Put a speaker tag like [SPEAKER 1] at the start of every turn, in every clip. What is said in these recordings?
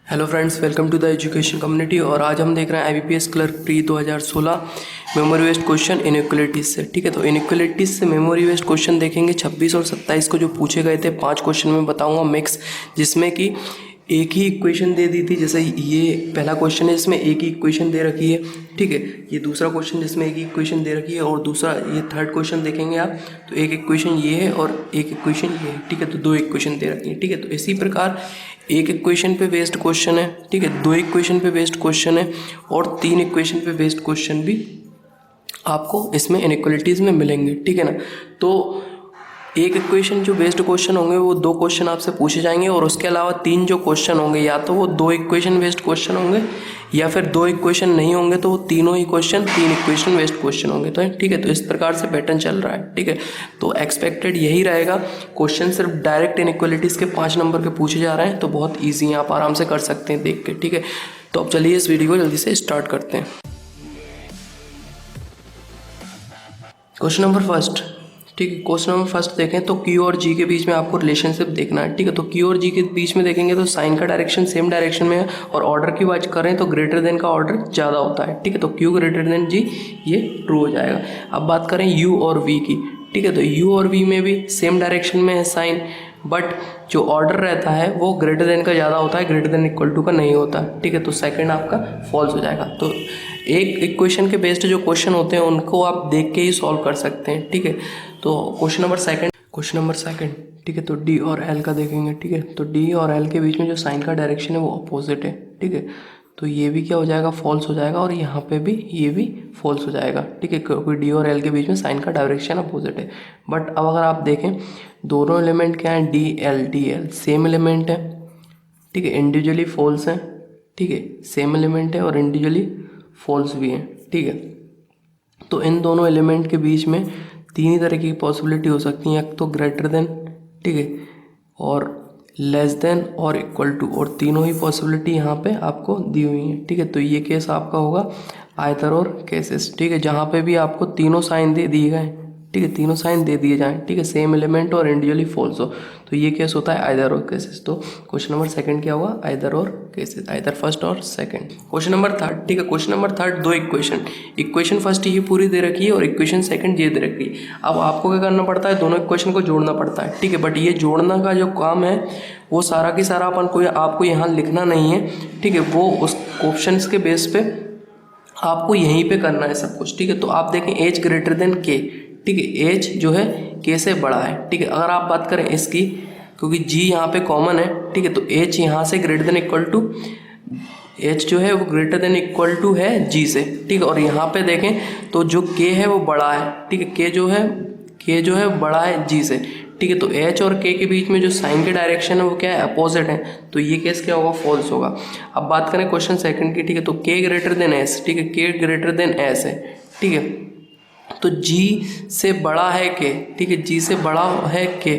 [SPEAKER 1] Hello friends, welcome to the education community. और आज हम देख रहे हैं IBPS clerk pre 2016 memory based question inequalities से। ठीक है, तो इनइक्वलिटीज से मेमोरी वेस्ट क्वेश्चन देखेंगे। 26 और 27 को जो पूछे गए थे 5 क्वेश्चन में बताऊंगा मिक्स, जिसमें कि एक ही इक्वेशन दे दी थी। जैसे ये पहला क्वेश्चन है जिसमें एक ही इक्वेशन दे रखी है। ठीक है, ये दूसरा क्वेश्चन जिसमें एक ही इक्वेशन दे रखी है, और दूसरा ये थर्ड क्वेश्चन देखेंगे आप तो एक इक्वेशन ये है और एक इक्वेशन ये है। ठीक है, तो दो इक्वेशन दे रखी है। ठीक है, तो इसी प्रकार एक इक्वेशन पे बेस्ड क्वेश्चन है। ठीक है, दो इक्वेशन पे बेस्ड क्वेश्चन है और तीन इक्वेशन पे बेस्ड क्वेश्चन भी आपको इसमें इनइक्वलिटीज़ में मिलेंगे। ठीक है ना, तो एक इक्वेशन जो बेस्ड क्वेश्चन होंगे वो दो क्वेश्चन आपसे पूछे जाएंगे, और उसके अलावा तीन जो क्वेश्चन होंगे या तो वो दो इक्वेशन बेस्ड क्वेश्चन होंगे, या फिर दो इक्वेशन नहीं होंगे तो वो तीनों ही क्वेश्चन तीन इक्वेशन बेस्ड क्वेश्चन होंगे। तो ठीक है, तो इस प्रकार से पैटर्न चल रहा है। ठीक है, तो एक्सपेक्टेड यही रहेगा। क्वेश्चन सिर्फ डायरेक्ट इनइक्वलिटीज़ के 5 नंबर के पूछे जा रहे हैं, तो बहुत ईजी हैं, आप आराम से कर सकते हैं देख के। ठीक है, तो अब चलिए इस वीडियो को जल्दी से स्टार्ट करते हैं। Question number first. ठीक है, क्वेश्चन नंबर फर्स्ट देखें तो Q और G के बीच में आपको रिलेशनशिप देखना है। ठीक है, तो Q और G के बीच में देखेंगे तो साइन का डायरेक्शन सेम डायरेक्शन में है, और ऑर्डर की बात करें तो ग्रेटर देन का ऑर्डर ज़्यादा होता है। ठीक है, तो Q ग्रेटर देन G, ये ट्रू हो जाएगा। अब बात करें U और V की। ठीक है, तो U और V में भी सेम डायरेक्शन में है साइन, बट जो ऑर्डर रहता है वो ग्रेटर देन का ज़्यादा होता है, ग्रेटर देन इक्वल टू का नहीं होता। ठीक है, तो सेकंड आपका फॉल्स हो जाएगा। तो एक इक्वेशन के बेस्ड जो क्वेश्चन होते हैं उनको आप देख के ही सॉल्व कर सकते हैं। ठीक है, तो क्वेश्चन नंबर सेकंड। ठीक है, तो डी और एल का देखेंगे। ठीक है, तो डी और एल के बीच में जो साइन का डायरेक्शन है वो अपोजिट है। ठीक है, तो ये भी क्या हो जाएगा, फॉल्स हो जाएगा, और यहाँ पे भी ये भी फॉल्स हो जाएगा। ठीक है, क्योंकि डी और एल के बीच में साइन का डायरेक्शन अपोजिट है। बट अब अगर आप देखें दोनों एलिमेंट क्या हैं, डी एल सेम एलिमेंट है। ठीक है, इंडिविजुअली फॉल्स है। ठीक है, सेम एलिमेंट है और इंडिविजुअली फॉल्स भी है। ठीक है, तो इन दोनों एलिमेंट के बीच में तीन ही तरह की पॉसिबिलिटी हो सकती है, एक तो ग्रेटर देन, ठीक है, और लेस देन और इक्वल टू, और तीनों ही पॉसिबिलिटी यहाँ पे आपको दी हुई है। ठीक है, तो ये केस आपका होगा आइदर और केसेस। ठीक है, जहाँ पे भी आपको तीनों साइन दे दिए गए। ठीक है, तीनों साइन दे दिए जाएं। ठीक है, सेम एलिमेंट और इंडिविजुअली फॉल्स हो, तो ये केस होता है आइदर और केसेस। तो क्वेश्चन नंबर सेकंड क्या होगा, आइदर और केसेस, आइदर फर्स्ट और सेकंड। Question number third. ठीक है, क्वेश्चन नंबर थर्ड, दो इक्वेशन फर्स्ट ये पूरी दे रखी है और इक्वेशन सेकंड ये दे रखी है। अब आपको क्या करना पड़ता है, दोनों इक्वेशन को जोड़ना पड़ता है। ठीक है, बट ये जोड़ना का जो काम है वो सारा की सारा अपन को आपको यहाँ लिखना नहीं है। ठीक है, वो उस ऑप्शंस के बेस पे आपको यहीं पे करना है सब कुछ। ठीक है, तो आप देखें एच ग्रेटर देन के। ठीक है, एच जो है के से बड़ा है। ठीक है, अगर आप बात करें इसकी, क्योंकि जी यहाँ पे कॉमन है। ठीक है, तो एच यहाँ से greater than equal to, H जो है वो ग्रेटर देन इक्वल टू है जी से। ठीक है, और यहाँ पे देखें तो जो के है वो बड़ा है। ठीक है, के जो है बड़ा है जी से। ठीक है, तो एच और के के बीच में जो साइन के डायरेक्शन है वो क्या है, अपोजिट है, तो ये केस क्या होगा, फॉल्स होगा। अब बात करें क्वेश्चन सेकंड की। ठीक है, तो के ग्रेटर देन एस। ठीक है, के ग्रेटर देन एस है। ठीक है, तो जी से बड़ा है के। ठीक है, जी से बड़ा है के।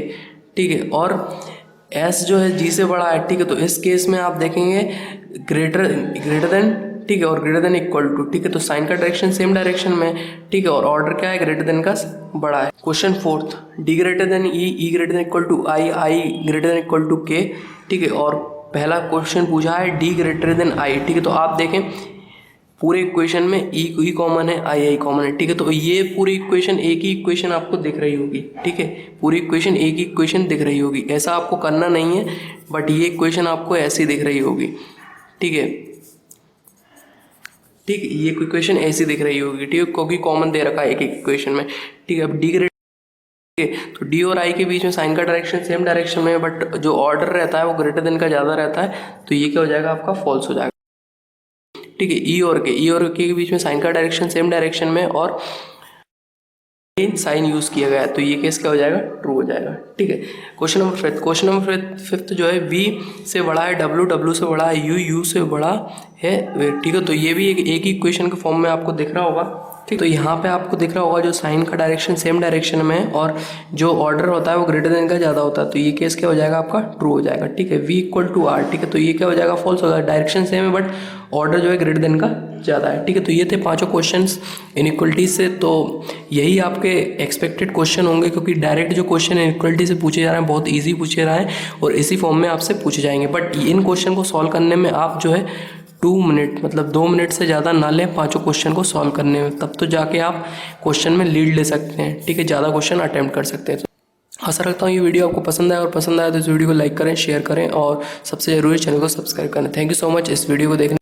[SPEAKER 1] ठीक है, और एस जो है जी से बड़ा है। ठीक है, तो इस केस में आप देखेंगे ग्रेटर देन, ठीक है, और ग्रेटर देन इक्वल टू। ठीक है, तो साइन का डायरेक्शन सेम डायरेक्शन में। ठीक है, और ऑर्डर क्या है, ग्रेटर देन का बड़ा है। Question fourth, D greater than E greater than equal to I greater than equal to K. ठीक है, और पहला क्वेश्चन पूछा है डी ग्रेटर देन आई। ठीक है, तो आप देखें पूरे इक्वेशन में ई कॉमन है, आई कॉमन है। ठीक है, तो ये पूरी इक्वेशन एक ही इक्वेशन आपको दिख रही होगी। ठीक है, पूरी इक्वेशन एक ही इक्वेशन दिख रही होगी। ऐसा आपको करना नहीं है, बट ये इक्वेशन आपको ऐसी दिख रही होगी। ठीक है, ये इक्वेशन ऐसी दिख रही होगी। ठीक है, क्योंकि कॉमन दे रखा है एक इक्वेशन में। ठीक है, अब डी ग्रेटर, तो डी और आई के बीच में साइन का डायरेक्शन सेम डायरेक्शन में है, बट जो ऑर्डर रहता है वो ग्रेटर देन का ज़्यादा रहता है, तो ये क्या हो जाएगा, आपका फॉल्स हो जाएगा। ठीक है, ई और के बीच में साइन का डायरेक्शन सेम डायरेक्शन में और साइन यूज किया गया है, तो ये केस क्या हो जाएगा, ट्रू हो जाएगा। ठीक है, क्वेश्चन नंबर फिफ्थ जो है वी से बड़ा है डब्ल्यू से बड़ा है यू से बड़ा है वे। ठीक है, तो ये भी एक ही इक्वेशन के फॉर्म में आपको दिख रहा होगा। ठीक, तो यहाँ पे आपको दिख रहा होगा जो साइन का डायरेक्शन सेम डायरेक्शन में है और जो ऑर्डर होता है वो ग्रेटर देन का ज़्यादा होता है, तो ये केस क्या हो जाएगा, आपका ट्रू हो जाएगा। ठीक है, v इक्वल टू आर। ठीक है, तो ये क्या हो जाएगा, फॉल्स होगा। डायरेक्शन सेम है बट ऑर्डर जो है ग्रेटर देन का ज़्यादा है। ठीक है, तो ये थे पांचों क्वेश्चंस इनइक्वलिटी से। तो यही आपके एक्सपेक्टेड क्वेश्चन होंगे, क्योंकि डायरेक्ट जो क्वेश्चन इनइक्वलिटी से पूछे जा रहे हैं बहुत ईजी पूछे जा रहे हैं और इसी फॉर्म में आपसे पूछे जाएंगे। बट इन क्वेश्चन को सॉल्व करने में आप जो है 2 मिनट मतलब 2 मिनट से ज़्यादा ना लें पांचों क्वेश्चन को सॉल्व करने में, तब तो जाके आप क्वेश्चन में लीड ले सकते हैं। ठीक है, ज़्यादा क्वेश्चन अटैम्प्ट कर सकते हैं। आशा रखता हूँ ये वीडियो आपको पसंद आया, और पसंद आया तो इस वीडियो को लाइक करें, शेयर करें और सबसे ज़रूरी चैनल को सब्सक्राइब करें। थैंक यू सो मच इस वीडियो को देखने।